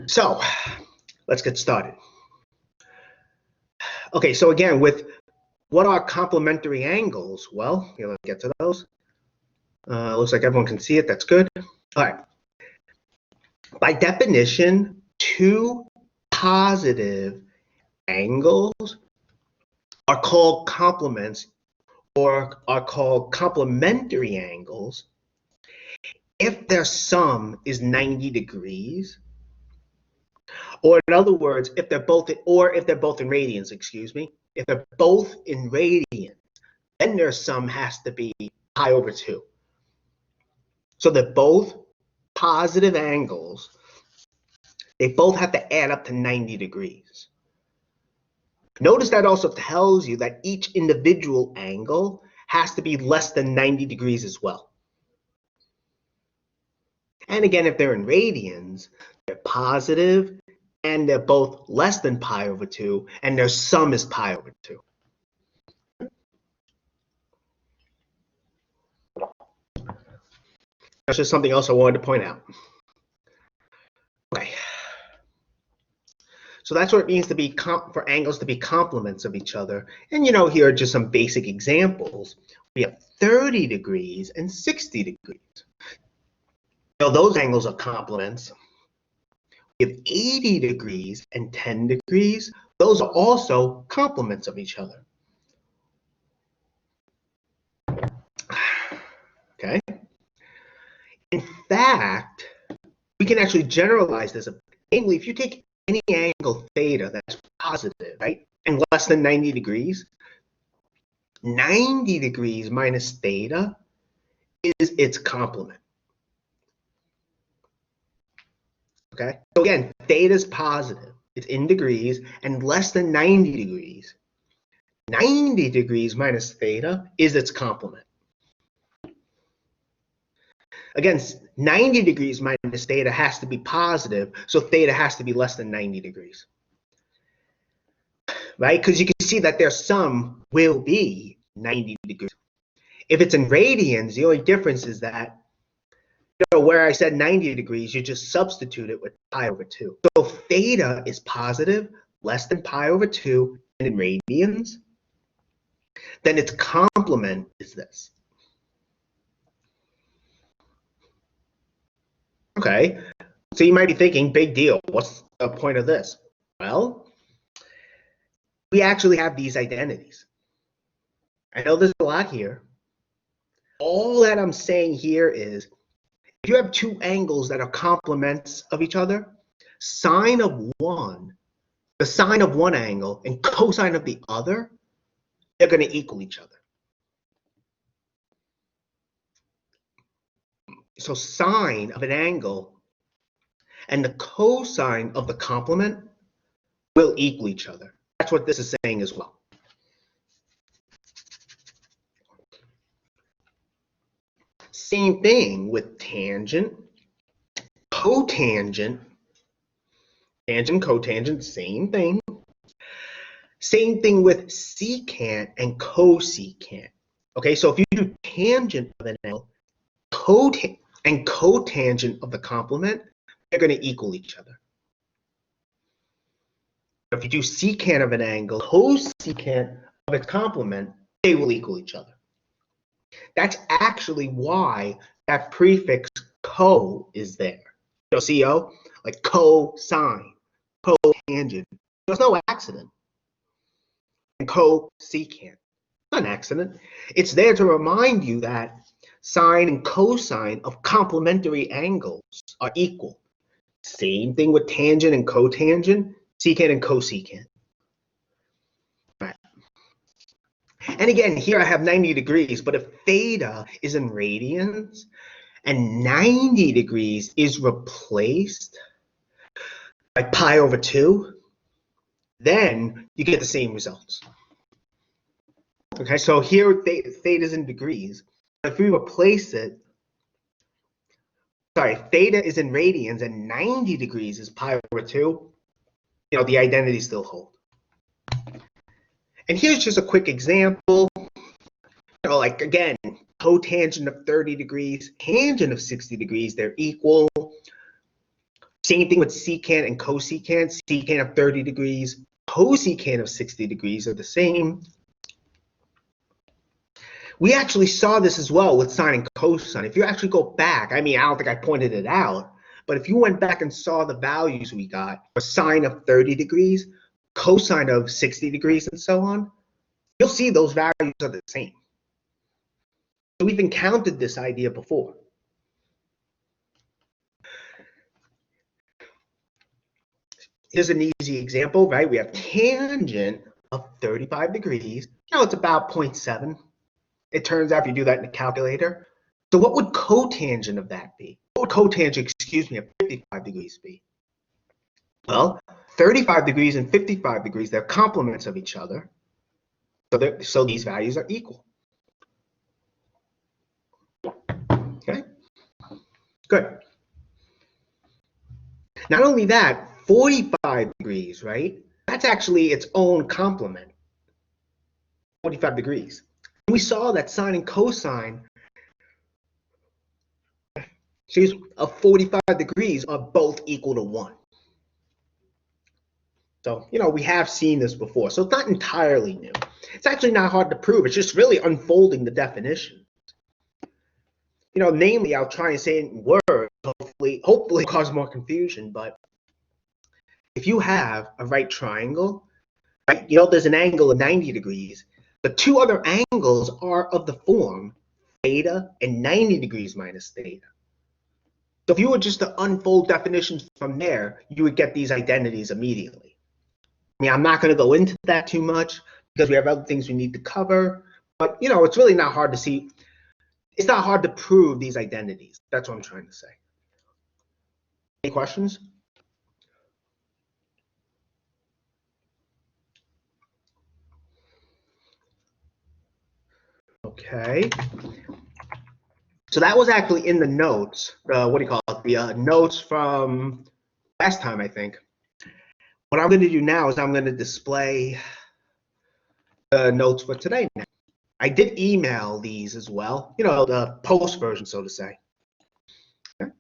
So let's get started. Okay, so again, with what are complementary angles? Well, let's get to those. Looks like everyone can see it. That's good. All right. By definition, two positive angles are called complements or are called complementary angles if their sum is 90 degrees, or in other words, if they're both in radians, excuse me. If they're both in radians, then their sum has to be pi over 2. So they're both positive angles. They both have to add up to 90 degrees. Notice that also tells you that each individual angle has to be less than 90 degrees as well. And again, if they're in radians, they're positive, and they're both less than pi over 2, and their sum is pi over 2. That's just something else I wanted to point out. Okay. So that's what it means to be for angles to be complements of each other. And here are just some basic examples. We have 30 degrees and 60 degrees. Those angles are complements. We have 80 degrees and 10 degrees. Those are also complements of each other. Okay. In fact, we can actually generalize this. Namely, if you take any angle theta that's positive, right, and less than 90 degrees, 90 degrees minus theta is its complement. Okay, so again, theta is positive. It's in degrees and less than 90 degrees. 90 degrees minus theta is its complement. Again, 90 degrees minus theta has to be positive, so theta has to be less than 90 degrees. Right? Because you can see that their sum will be 90 degrees. If it's in radians, the only difference is that, where I said 90 degrees, you just substitute it with pi over 2. So if theta is positive, less than pi over 2, and in radians, then its complement is this. Okay, so you might be thinking, big deal. What's the point of this? Well, we actually have these identities. I know there's a lot here. All that I'm saying here is, if you have two angles that are complements of each other, the sine of one angle and cosine of the other, they're going to equal each other. So sine of an angle and the cosine of the complement will equal each other. That's what this is saying as well. Same thing with tangent, cotangent, tangent, cotangent, same thing. Same thing with secant and cosecant. Okay, so if you do tangent of an angle, and cotangent of the complement, they're going to equal each other. If you do secant of an angle, cosecant of its complement, they will equal each other. That's actually why that prefix co is there. CO, like cosine, cotangent. There's no accident. And cosecant, not an accident. It's there to remind you that sine and cosine of complementary angles are equal. Same thing with tangent and cotangent, secant and cosecant. Right. And again, here I have 90 degrees, but if theta is in radians and 90 degrees is replaced by pi over 2, then you get the same results. Okay, so here theta is in degrees. If we replace it, theta is in radians and 90 degrees is pi over 2, the identities still hold. And here's just a quick example. Like again, cotangent of 30 degrees, tangent of 60 degrees, they're equal. Same thing with secant and cosecant. Secant of 30 degrees, cosecant of 60 degrees are the same. We actually saw this as well with sine and cosine. If you actually go back, I mean, I don't think I pointed it out, but if you went back and saw the values we got for sine of 30 degrees, cosine of 60 degrees, and so on, you'll see those values are the same. So we've encountered this idea before. Here's an easy example, right? We have tangent of 35 degrees. Now it's about 0.7. It turns out if you do that in the calculator. So what would cotangent of that be? What would cotangent, excuse me, of 55 degrees be? Well, 35 degrees and 55 degrees, they're complements of each other. So these values are equal. Okay, good. Not only that, 45 degrees, right? That's actually its own complement, 45 degrees. And we saw that sine and cosine of 45 degrees are both equal to 1. So, we have seen this before. So it's not entirely new. It's actually not hard to prove. It's just really unfolding the definition. Namely, I'll try and say it in words, hopefully cause more confusion, but if you have a right triangle, right, there's an angle of 90 degrees. The two other angles are of the form theta and 90 degrees minus theta. So if you were just to unfold definitions from there, you would get these identities immediately. I mean, I'm not going to go into that too much because we have other things we need to cover, but it's really not hard to see. It's not hard to prove these identities. That's what I'm trying to say. Any questions? Okay. So that was actually in the notes. What do you call it? The notes from last time, I think. What I'm going to do now is I'm going to display the notes for today now. I did email these as well, the post version, so to say. Okay.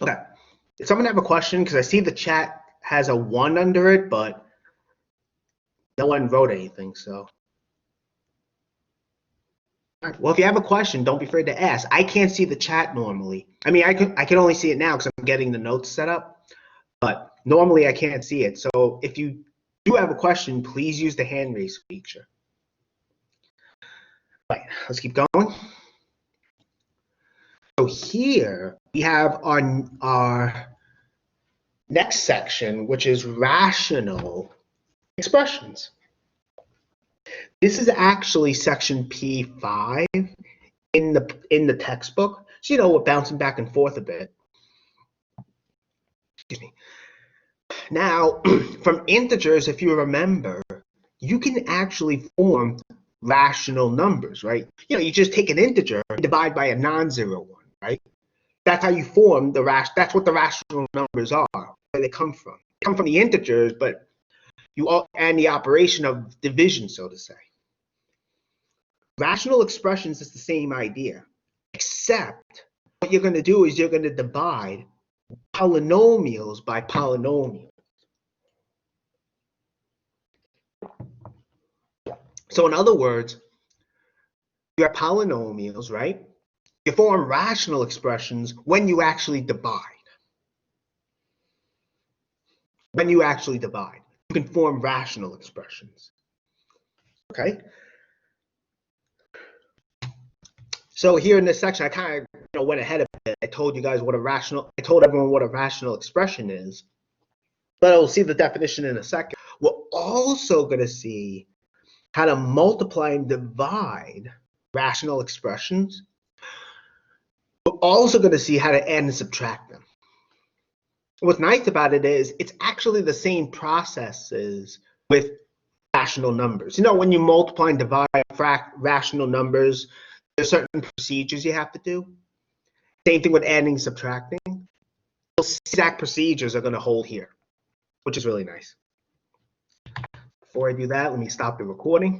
Okay. Did someone have a question? Because I see the chat has a 1 under it, but no one wrote anything, so. All right. Well, if you have a question, don't be afraid to ask. I can't see the chat normally. I mean, I can only see it now because I'm getting the notes set up, but normally I can't see it. So if you do have a question, please use the hand raise feature. All right, let's keep going. So here we have our next section, which is rational expressions. This is actually section P5 in the textbook. So we're bouncing back and forth a bit. Excuse me. Now, from integers, if you remember, you can actually form rational numbers, right? You just take an integer and divide by a non-zero one, right? That's how you form that's what the rational numbers are, where they come from. They come from the integers, but and the operation of division, so to say. Rational expressions is the same idea, except what you're going to do is you're going to divide polynomials by polynomials. So in other words, you have polynomials, right? You form rational expressions when you actually divide. When you actually divide, you can form rational expressions. Okay? So here in this section, I kind of went ahead of it. I told you guys I told everyone what a rational expression is, but we'll see the definition in a second. We're also going to see how to multiply and divide rational expressions. We're also going to see how to add and subtract them. What's nice about it is it's actually the same processes with rational numbers. When you multiply and divide rational numbers, there's certain procedures you have to do. Same thing with adding and subtracting. Those exact procedures are going to hold here, which is really nice. Before I do that, let me stop the recording.